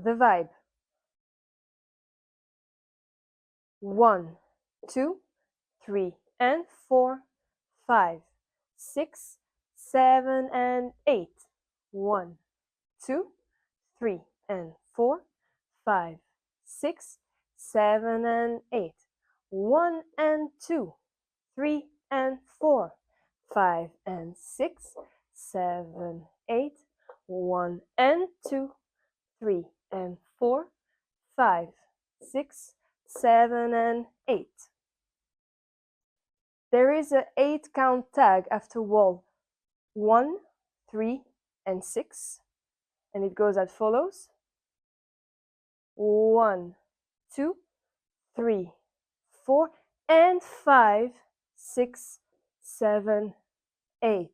the vibe. 1, 2, 3, and 4, 5, 6, 7, and 8. 1, 2, 3, and 4, 5, 6, 7, and 8. 1 and 2, 3 and 4, 5 and 6, 7, 8. 1 and 2, 3 and 4, 5, 6, 7, and 8. There is an 8 count tag after wall 1, 3, and 6, and it goes as follows: 1, 2, 3, 4, and 5, 6, 7, 8.